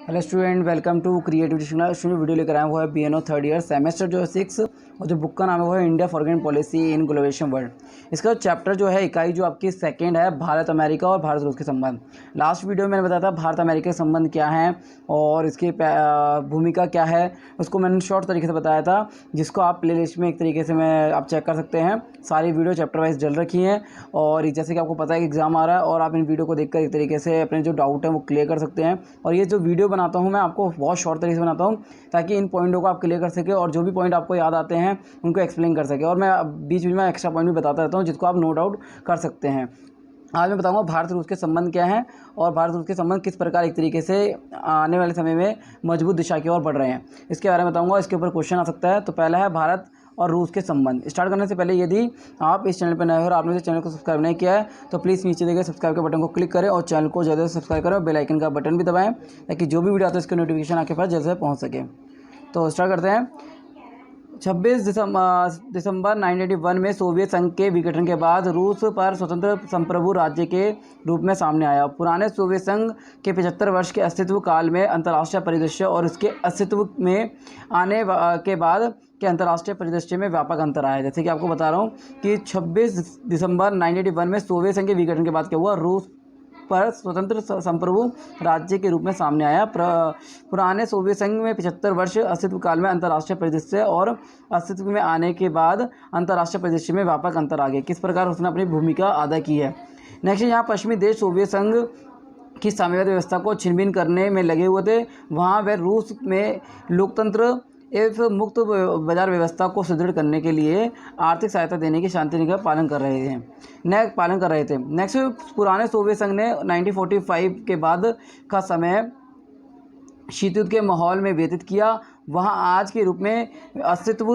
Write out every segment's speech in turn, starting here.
Hello student, welcome to creativity student. Video लेकर आया हुआ है BNO थर्ड ईयर सेमेस्टर जो है 6 और जो बुक का नाम है वो है India foreign policy in globalisation world. इसका चैप्टर जो है इकाई जो आपकी सेकंड है भारत अमेरिका और भारत रूस के संबंध। लास्ट वीडियो में मैंने बताया था भारत अमेरिका के संबंध क्या हैं और इसकी भूमिका क्या है, उसको मैंने शॉर्ट तरीके से बताया था, जिसको आप प्ले लिस्ट में एक तरीके से आप चेक कर सकते हैं। सारी वीडियो चैप्टर वाइज डल रखी हैं और जैसे कि आपको पता है कि एग्जाम आ रहा है और आप इन वीडियो को देखकर एक तरीके से अपने जो डाउट है वो क्लियर कर सकते हैं। और ये जो वीडियो बनाता हूँ मैं आपको बहुत शॉर्ट तरीके से बनाता हूँ ताकि इन पॉइंटों को आप क्लियर कर सके और जो भी पॉइंट आपको याद आते हैं उनको एक्सप्लेन कर सके। और मैं बीच बीच में एक्स्ट्रा पॉइंट भी बताता रहता हूँ जिसको आप नोट आउट कर सकते हैं। आज मैं बताऊंगा भारत रूस के संबंध क्या हैं और भारत रूस के संबंध किस प्रकार एक तरीके से आने वाले समय में मजबूत दिशा की ओर बढ़ रहे हैं, इसके बारे में बताऊंगा। इसके ऊपर क्वेश्चन आ सकता है। तो पहला है भारत और रूस के संबंध। स्टार्ट करने से पहले यदि आप इस चैनल पर नए हो और आपने इस चैनल को सब्सक्राइब नहीं किया है तो प्लीज़ नीचे दिए गए सब्सक्राइब के बटन को क्लिक करें और चैनल को ज़्यादा से सब्सक्राइब करें और बेल आइकन का बटन भी दबाएं ताकि जो भी वीडियो आता है उसकी नोटिफिकेशन आपके पास जल्द से पहुँच सके। तो स्टार्ट करते हैं। 26 दिसंबर 1981 में सोवियत संघ के विघटन के बाद रूस पर स्वतंत्र संप्रभु राज्य के रूप में सामने आया। पुराने सोवियत संघ के 75 वर्ष के अस्तित्व काल में अंतर्राष्ट्रीय परिदृश्य और इसके अस्तित्व में आने के बाद के अंतर्राष्ट्रीय परिदृश्य में व्यापक अंतर आया। जैसे कि आपको बता रहा हूँ कि 26 दिसंबर 1981 में सोवियत संघ के विघटन के बाद क्या हुआ, रूस पर स्वतंत्र संप्रभु राज्य के रूप में सामने आया। पुराने सोवियत संघ में 75 वर्ष अस्तित्व काल में अंतर्राष्ट्रीय परिदृश्य और अस्तित्व में आने के बाद अंतर्राष्ट्रीय परिदृश्य में व्यापक अंतर आ गए। किस प्रकार उसने अपनी भूमिका अदा की है। नेक्स्ट, यहाँ पश्चिमी देश सोवियत संघ की साम्यवादी व्यवस्था को छिनभिन करने में लगे हुए थे। वहाँ वे रूस में लोकतंत्र एवं मुक्त बाजार व्यवस्था को सुदृढ़ करने के लिए आर्थिक सहायता देने की शांति नीति का पालन कर रहे थे। नेक्स्ट, पुराने सोवियत संघ ने 1945 के बाद का समय शीत युद्ध के माहौल में व्यतीत किया। वहाँ आज के रूप में अस्तित्व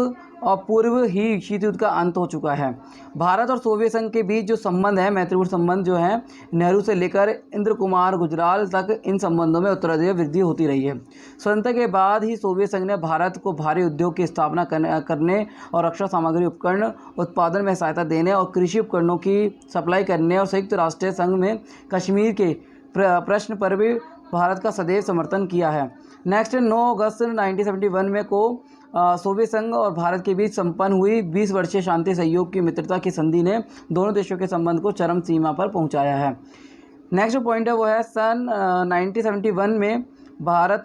और पूर्व ही शीत युद्ध का अंत हो चुका है। भारत और सोवियत संघ के बीच जो संबंध है, मैत्रीपूर्ण संबंध जो है, नेहरू से लेकर इंद्र कुमार गुजराल तक इन संबंधों में उत्तरोत्तर वृद्धि होती रही है। स्वतंत्रता के बाद ही सोवियत संघ ने भारत को भारी उद्योग की स्थापना करने और रक्षा सामग्री उपकरण उत्पादन में सहायता देने और कृषि उपकरणों की सप्लाई करने और संयुक्त राष्ट्र संघ में कश्मीर के प्रश्न पर भी भारत का सदैव समर्थन किया है। नेक्स्ट, 9 अगस्त 1971 में को सोवियत संघ और भारत के बीच संपन्न हुई 20 वर्षीय शांति सहयोग की मित्रता की संधि ने दोनों देशों के संबंध को चरम सीमा पर पहुंचाया है। नेक्स्ट पॉइंट है वो है सन 1971 में भारत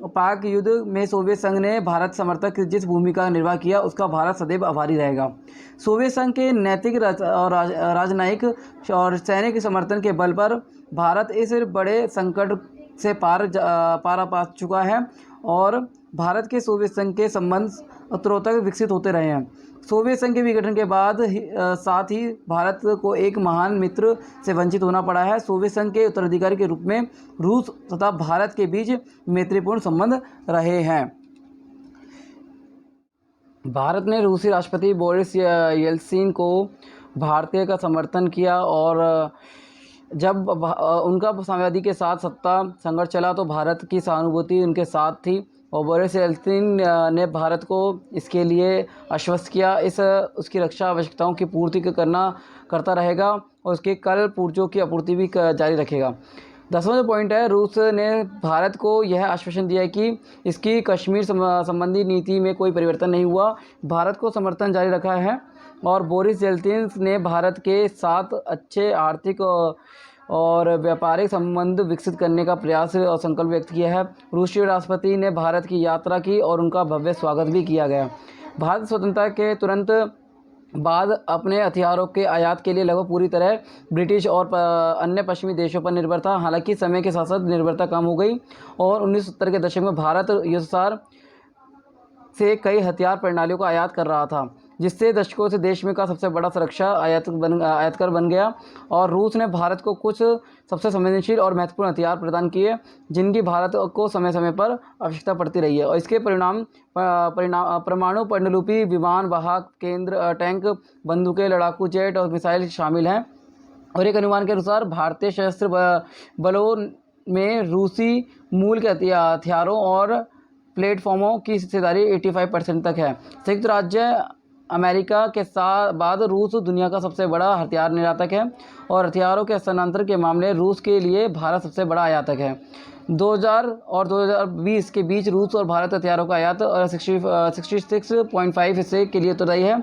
पाक युद्ध में सोवियत संघ ने भारत समर्थक जिस भूमिका का निर्वाह किया उसका भारत सदैव आभारी रहेगा। सोवियत संघ के नैतिक और राजनयिक और सैनिक समर्थन के बल पर भारत इस बड़े संकट से पार पा चुका है और भारत के सोवियत संघ के संबंध उत्तरोत्तर विकसित होते रहे हैं। सोवियत संघ के विघटन के बाद साथ ही भारत को एक महान मित्र से वंचित होना पड़ा है। सोवियत संघ के उत्तराधिकारी के रूप में रूस तथा भारत के बीच मैत्रीपूर्ण संबंध रहे हैं। भारत ने रूसी राष्ट्रपति बोरिस येल्सिन को भारतीय का समर्थन किया और जब उनका साम्यवादी के साथ सत्ता संघर्ष चला तो भारत की सहानुभूति उनके साथ थी और बोरिस येल्सिन ने भारत को इसके लिए आश्वस्त किया उसकी रक्षा आवश्यकताओं की पूर्ति करता रहेगा और उसके कल पूर्जों की आपूर्ति भी जारी रखेगा। 10वां जो पॉइंट है, रूस ने भारत को यह आश्वासन दिया कि इसकी कश्मीर संबंधी नीति में कोई परिवर्तन नहीं हुआ, भारत को समर्थन जारी रखा है और बोरिस येल्सिन ने भारत के साथ अच्छे आर्थिक और व्यापारिक संबंध विकसित करने का प्रयास और संकल्प व्यक्त किया है। रूसी राष्ट्रपति ने भारत की यात्रा की और उनका भव्य स्वागत भी किया गया। भारत स्वतंत्रता के तुरंत बाद अपने हथियारों के आयात के लिए लगभग पूरी तरह ब्रिटिश और अन्य पश्चिमी देशों पर निर्भर था। हालांकि समय के साथ साथ निर्भरता कम हो गई और 1970 के दशक में भारत यूएसएसआर से कई हथियार प्रणालियों का आयात कर रहा था, जिससे दशकों से देश में का सबसे बड़ा सुरक्षा आयातकर बन गया और रूस ने भारत को कुछ सबसे संवेदनशील और महत्वपूर्ण हथियार प्रदान किए जिनकी भारत को समय समय पर आवश्यकता पड़ती रही है और इसके परमाणु पनडुब्बी विमान वाहक केंद्र टैंक बंदूकें लड़ाकू जेट और मिसाइल शामिल हैं। और एक अनुमान के अनुसार भारतीय सशस्त्र बलों में रूसी मूल के हथियारों और प्लेटफॉर्मों की हिस्सेदारी 85% तक है। संयुक्त राज्य अमेरिका के साथ बाद रूस दुनिया का सबसे बड़ा हथियार निर्यातक है और हथियारों के हस्तांतरण के मामले रूस के लिए भारत सबसे बड़ा आयातक है। 2000 और 2020 के बीच रूस और भारत हथियारों का आयात और 66.5 हिस्से के लिए उत्तरदायी है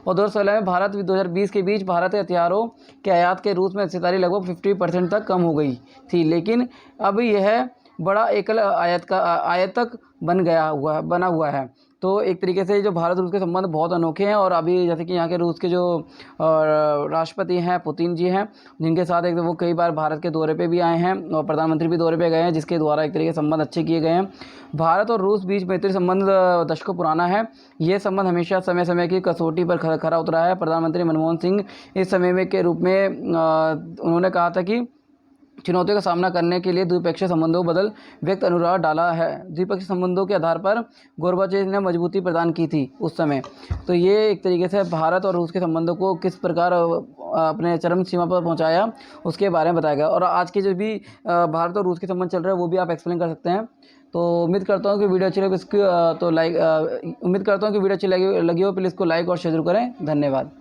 और 2016 में भारत 2020 के बीच भारत हथियारों के आयात के रूस में हिस्सेदारी लगभग 50% तक कम हो गई थी, लेकिन अब यह बड़ा एकल आयातक बना हुआ है। तो एक तरीके से जो भारत रूस के संबंध बहुत अनोखे हैं और अभी जैसे कि यहाँ के रूस के जो राष्ट्रपति हैं पुतिन जी हैं, जिनके साथ एक वो कई बार भारत के दौरे पे भी आए हैं और प्रधानमंत्री भी दौरे पे गए हैं, जिसके द्वारा एक तरीके से संबंध अच्छे किए गए हैं। भारत और रूस बीच मैत्री संबंध दशकों पुराना है। ये संबंध हमेशा समय समय की कसौटी पर खरा उतरा है। प्रधानमंत्री मनमोहन सिंह इस समय में के रूप में उन्होंने कहा था कि चुनौतियों का सामना करने के लिए द्विपक्षीय संबंधों बदल व्यक्त अनुराग डाला है। द्विपक्षीय संबंधों के आधार पर गोरबाचेव ने मजबूती प्रदान की थी उस समय। तो ये एक तरीके से भारत और रूस के संबंधों को किस प्रकार अपने चरम सीमा पर पहुंचाया उसके बारे में बताया गया। और आज के जो भी भारत और रूस के संबंध चल रहे हैं वो भी आप एक्सप्लेन कर सकते हैं। तो उम्मीद करता हूँ कि वीडियो अच्छी लगी, उम्मीद करता हूँ कि वीडियो अच्छी लगी हो, प्लीज़ इसको लाइक और शेयर जरूर करें। धन्यवाद।